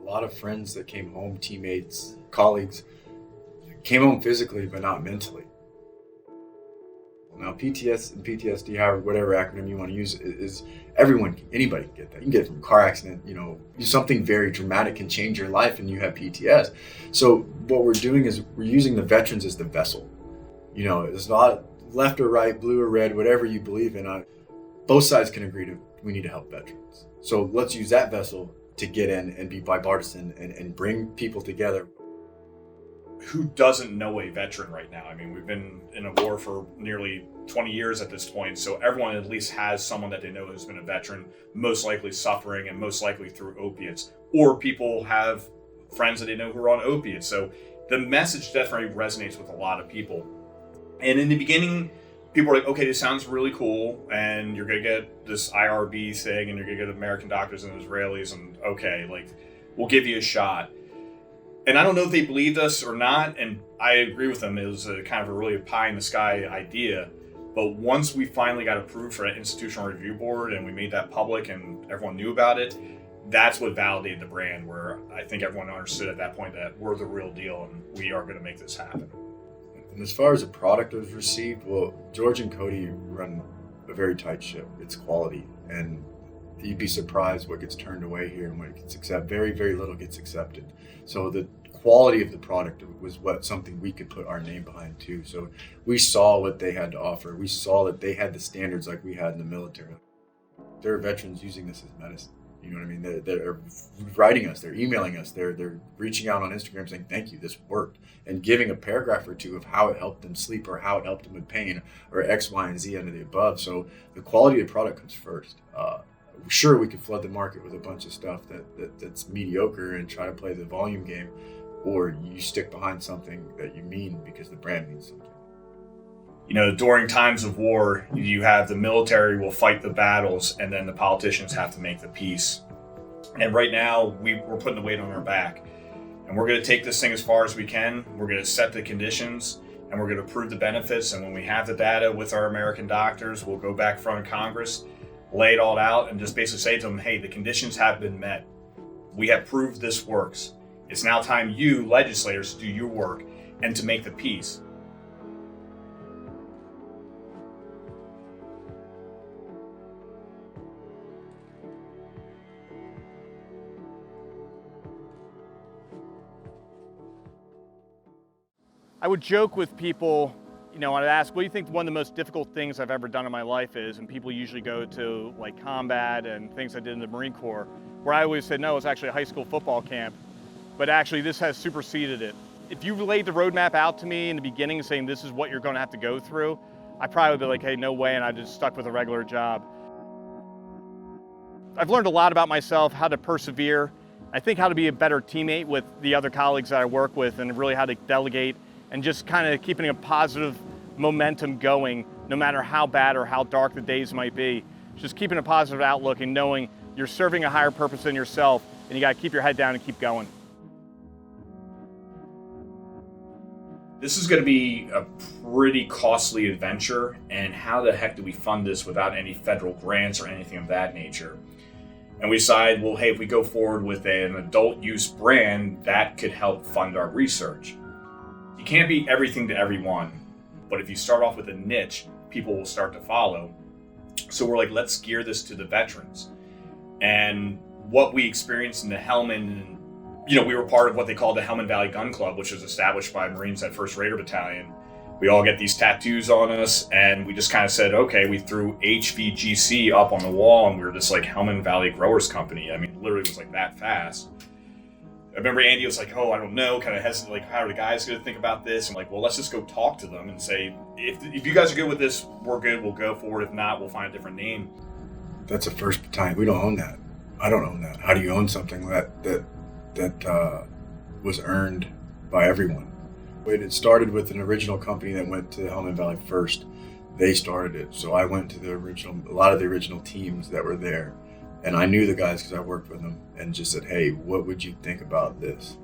A lot of friends that came home, teammates, colleagues, came home physically, but not mentally. Now, PTS and PTSD, however, whatever acronym you want to use, is everyone, anybody can get that. You can get it from a car accident, something very dramatic can change your life and you have PTS. So what we're doing is we're using the veterans as the vessel. It's not left or right, blue or red, whatever you believe in. Both sides can agree we need to help veterans. So let's use that vessel to get in and be bipartisan and bring people together. Who doesn't know a veteran right now? I mean, we've been in a war for nearly 20 years at this point, so everyone at least has someone that they know who's been a veteran, most likely suffering and most likely through opiates, or people have friends that they know who are on opiates. So the message definitely resonates with a lot of people. And in the beginning, people were like, okay, this sounds really cool, and you're going to get this IRB thing, and you're going to get American doctors and Israelis, and okay, we'll give you a shot. And I don't know if they believed us or not, and I agree with them. It was a kind of a really pie-in-the-sky idea. But once we finally got approved for an institutional review board and we made that public and everyone knew about it, that's what validated the brand, where I think everyone understood at that point that we're the real deal and we are going to make this happen. And as far as the product was received, well, George and Cody run a very tight ship. It's quality, and you'd be surprised what gets turned away here and what gets accepted. Very, very little gets accepted. So the quality of the product was something we could put our name behind too. So we saw what they had to offer. We saw that they had the standards like we had in the military. There are veterans using this as medicine. You know what I mean? They're writing us, they're emailing us, they're reaching out on Instagram saying, thank you, this worked. And giving a paragraph or two of how it helped them sleep or how it helped them with pain or X, Y, and Z under the above. So the quality of the product comes first. Sure, we could flood the market with a bunch of stuff that's mediocre and try to play the volume game, or you stick behind something that you mean because the brand means something. During times of war, you have the military will fight the battles and then the politicians have to make the peace. And right now, we're putting the weight on our back. And we're going to take this thing as far as we can. We're going to set the conditions and we're going to prove the benefits. And when we have the data with our American doctors, we'll go back in front of Congress, lay it all out, and just basically say to them, hey, the conditions have been met. We have proved this works. It's now time you, legislators, to do your work and to make the peace. I would joke with people, I'd ask, what do you think one of the most difficult things I've ever done in my life is? And people usually go to combat and things I did in the Marine Corps, where I always said, no, it's actually a high school football camp. But actually this has superseded it. If you laid the roadmap out to me in the beginning saying this is what you're going to have to go through, I probably would be like, hey, no way, and I just stuck with a regular job. I've learned a lot about myself, how to persevere. I think how to be a better teammate with the other colleagues that I work with, and really how to delegate and just kind of keeping a positive momentum going, no matter how bad or how dark the days might be. Just keeping a positive outlook and knowing you're serving a higher purpose than yourself, and you got to keep your head down and keep going. This is going to be a pretty costly adventure, and how the heck do we fund this without any federal grants or anything of that nature? And we decided, well, hey, if we go forward with an adult use brand, that could help fund our research. You can't be everything to everyone, but if you start off with a niche, people will start to follow. So we're like, let's gear this to the veterans. And what we experienced in the Helmand, we were part of what they call the Helmand Valley Gun Club, which was established by Marines at 1st Raider Battalion. We all get these tattoos on us, and we just kind of said, okay, we threw HVGC up on the wall, and we were just like Helmand Valley Growers Company. I mean, literally it was like that fast. I remember Andy was like, I don't know, kind of hesitant, like, how are the guys going to think about this? I'm like, well, let's just go talk to them and say, if you guys are good with this, we're good, we'll go for it. If not, we'll find a different name. That's the first time. We don't own that. I don't own that. How do you own something that was earned by everyone? It started with an original company that went to Helmand Valley first. They started it. So I went to a lot of the original teams that were there. And I knew the guys because I worked with them, and just said, hey, what would you think about this?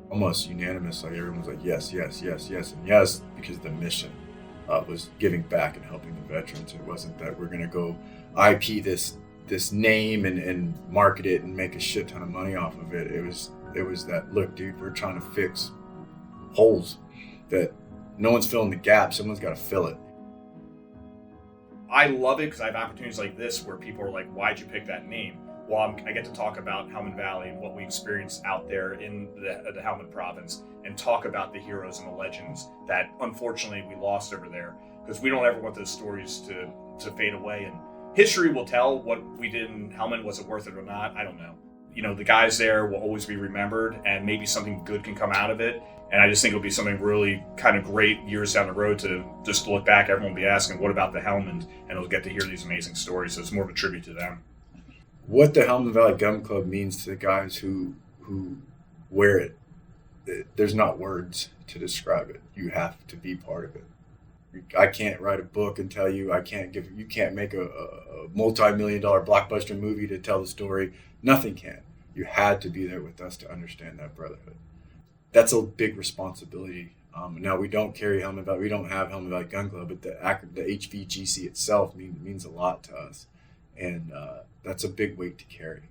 Almost unanimous, like everyone was like, yes, yes, yes, yes, and yes, because the mission was giving back and helping the veterans. It wasn't that we're going to go IP this this name and market it and make a shit ton of money off of it. It was that, look, dude, we're trying to fix holes that no one's filling the gap. Someone's got to fill it. I love it because I have opportunities like this where people are like, why'd you pick that name? Well, I get to talk about Helmand Valley and what we experienced out there in the Helmand province, and talk about the heroes and the legends that unfortunately we lost over there, because we don't ever want those stories to fade away. And history will tell what we did in Helmand. Was it worth it or not? I don't know. You know, the guys there will always be remembered, and maybe something good can come out of it. And I just think it'll be something really kind of great years down the road to just look back. Everyone will be asking, what about the Helmand? And we'll get to hear these amazing stories. So it's more of a tribute to them. What the Helmand Valley Gun Club means to the guys who wear it, there's not words to describe it. You have to be part of it. I can't write a book and tell you, you can't make a multi-million-dollar blockbuster movie to tell the story. Nothing can. You had to be there with us to understand that brotherhood. That's a big responsibility. Now, we don't carry Helmand Valley, we don't have Helmand Valley Gun Club, but the HVGC itself means a lot to us. And that's a big weight to carry.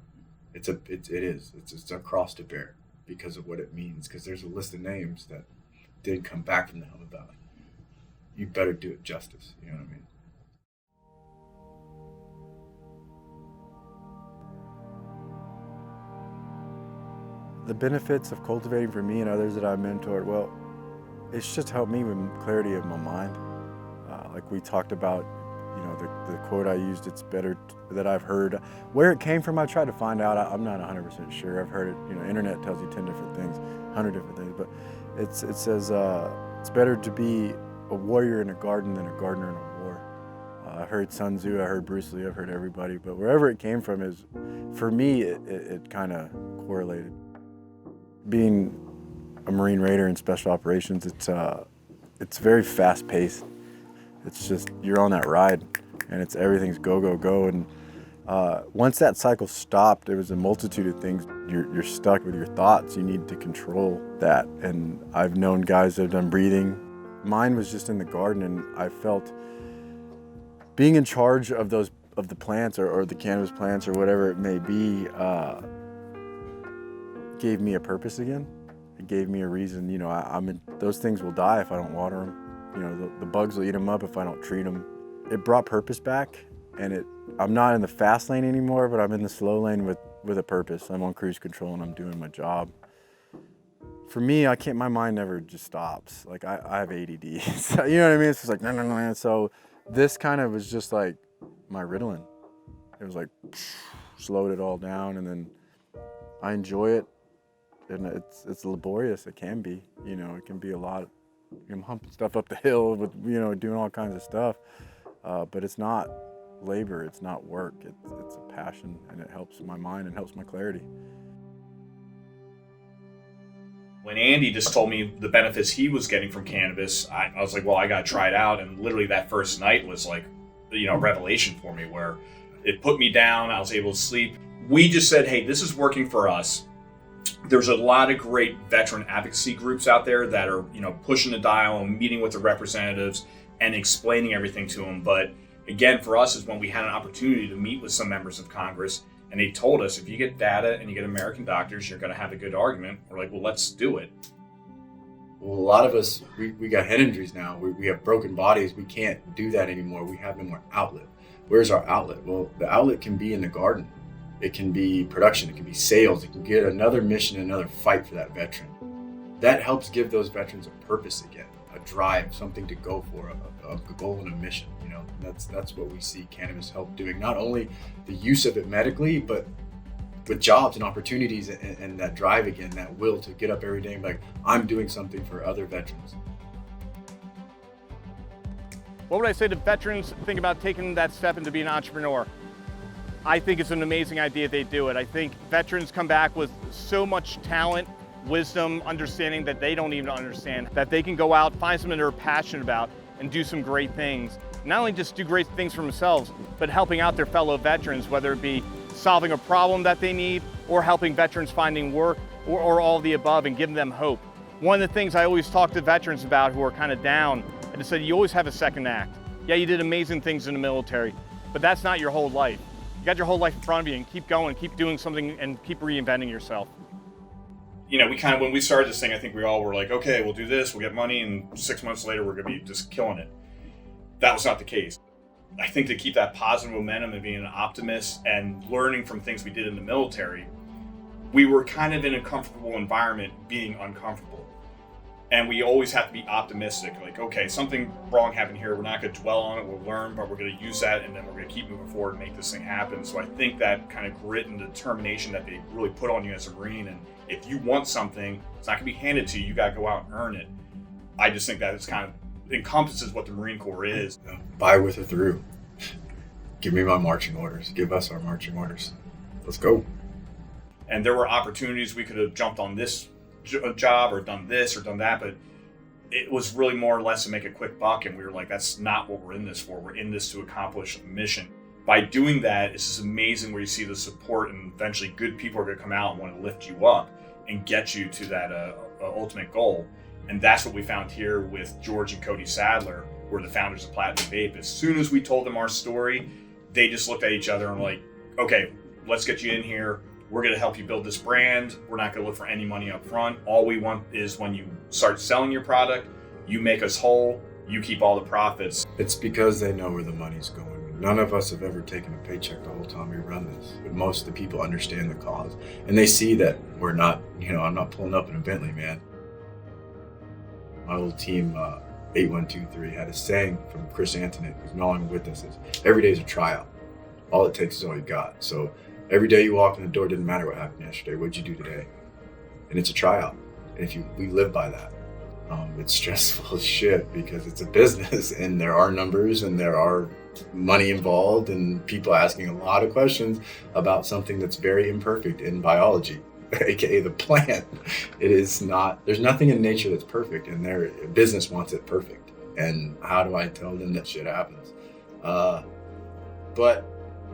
It is. It's a cross to bear because of what it means, because there's a list of names that did come back from the Helmand Valley. You better do it justice, you know what I mean? The benefits of cultivating for me and others that I've mentored, well, it's just helped me with clarity of my mind. Like we talked about, you know, the quote I used, it's better that I've heard. Where it came from, I tried to find out. I'm not 100% sure. I've heard it, you know, internet tells you 10 different things, 100 different things, but it says it's better to be a warrior in a garden than a gardener in a war. I heard Sun Tzu, I heard Bruce Lee, I've heard everybody, but wherever it came from is, for me, it kind of correlated. Being a Marine Raider in Special Operations, it's very fast paced. It's just, you're on that ride and everything's go, go, go. And once that cycle stopped, there was a multitude of things. You're stuck with your thoughts. You need to control that. And I've known guys that have done breathing. Mine was just in the garden, and I felt being in charge of the plants or the cannabis plants or whatever it may be, gave me a purpose again. It gave me a reason. You know, those things will die if I don't water them. You know, the bugs will eat them up if I don't treat them. It brought purpose back, and I'm not in the fast lane anymore, but I'm in the slow lane with a purpose. I'm on cruise control and I'm doing my job. For me, my mind never just stops. Like I have ADD, so, you know what I mean? It's just like, no. So this kind of was just like my Ritalin. It was like, slowed it all down, and then I enjoy it. And it's laborious, it can be. You know, it can be a lot. I'm humping stuff up the hill with, you know, doing all kinds of stuff. But it's not labor, it's not work. It's a passion, and it helps my mind and helps my clarity. When Andy just told me the benefits he was getting from cannabis, I was like, well, I got to try it out. And literally that first night was like, you know, a revelation for me, where it put me down. I was able to sleep. We just said, hey, this is working for us. There's a lot of great veteran advocacy groups out there that are, you know, pushing the dial and meeting with the representatives and explaining everything to them. But again, for us is when we had an opportunity to meet with some members of Congress, and they told us, if you get data and you get American doctors, you're going to have a good argument. We're like, well, let's do it. Well, a lot of us, we got head injuries now. We have broken bodies. We can't do that anymore. We have no more outlet. Where's our outlet? Well, the outlet can be in the garden. It can be production. It can be sales. It can get another mission, another fight for that veteran. That helps give those veterans a purpose again, a drive, something to go for, a goal and a mission. You know, that's what we see cannabis help doing. Not only the use of it medically, but with jobs and opportunities and that drive again, that will to get up every day and be like, I'm doing something for other veterans. What would I say to veterans think about taking that step into being an entrepreneur? I think it's an amazing idea they do it. I think veterans come back with so much talent, wisdom, understanding that they don't even understand, that they can go out, find something they're passionate about, and do some great things. Not only just do great things for themselves, but helping out their fellow veterans, whether it be solving a problem that they need or helping veterans finding work or all of the above and giving them hope. One of the things I always talk to veterans about who are kind of down, I just said, you always have a second act. Yeah, you did amazing things in the military, but that's not your whole life. You got your whole life in front of you, and keep going, keep doing something, and keep reinventing yourself. You know, we kind of, when we started this thing, I think we all were like, okay, we'll do this, we'll get money, and 6 months later, we're going to be just killing it. That was not the case. I think to keep that positive momentum and being an optimist and learning from things we did in the military, we were kind of in a comfortable environment being uncomfortable. And we always have to be optimistic, like, okay, something wrong happened here. We're not going to dwell on it. We'll learn, but we're going to use that, and then we're going to keep moving forward and make this thing happen. So I think that kind of grit and determination that they really put on you as a Marine, and if you want something, it's not going to be handed to you. You got to go out and earn it. I just think that it's kind of encompasses what the Marine Corps is. By with or through. Give me my marching orders. Give us our marching orders. Let's go. And there were opportunities we could have jumped on this job or done this or done that, but it was really more or less to make a quick buck, and we were like, that's not what we're in this for. We're in this to accomplish a mission. By doing that, it's just amazing where you see the support, and eventually good people are going to come out and want to lift you up and get you to that ultimate goal. And that's what we found here with George and Cody Sadler, who are the founders of Platinum Vape. As soon as we told them our story, they just looked at each other and were like, okay, let's get you in here. We're going to help you build this brand. We're not going to look for any money up front. All we want is when you start selling your product, you make us whole, you keep all the profits. It's because they know where the money's going. None of us have ever taken a paycheck the whole time we run this. But most of the people understand the cause. And they see that we're not, I'm not pulling up in a Bentley, man. My old team, 8123, had a saying from Chris Antonin, who's no longer with us, is every day is a tryout. All it takes is all you got. So every day you walk in the door, didn't matter what happened yesterday. What'd you do today? And it's a tryout. And we live by that. It's stressful as shit because it's a business, and there are numbers and there are money involved and people asking a lot of questions about something that's very imperfect in biology, aka the plant. It is not. There's nothing in nature that's perfect, and their business wants it perfect. And how do I tell them that shit happens? But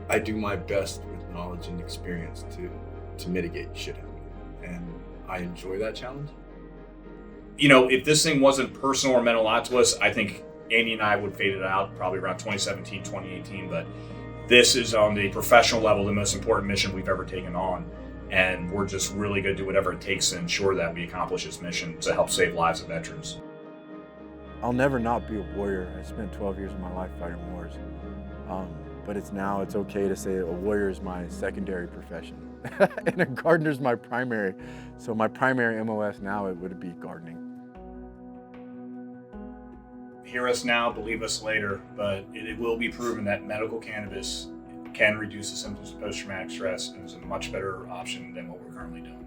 I do my best with knowledge and experience to mitigate shit happening, and I enjoy that challenge. If this thing wasn't personal or meant a lot to us, I think Andy and I would fade it out probably around 2017, 2018. But this is on the professional level the most important mission we've ever taken on, and we're just really going to do whatever it takes to ensure that we accomplish this mission to help save lives of veterans. I'll never not be a warrior. I spent 12 years of my life fighting wars. But it's okay to say a warrior is my secondary profession and a gardener is my primary. So my primary MOS now, it would be gardening. Hear us now, believe us later, but it will be proven that medical cannabis can reduce the symptoms of post-traumatic stress and is a much better option than what we're currently doing.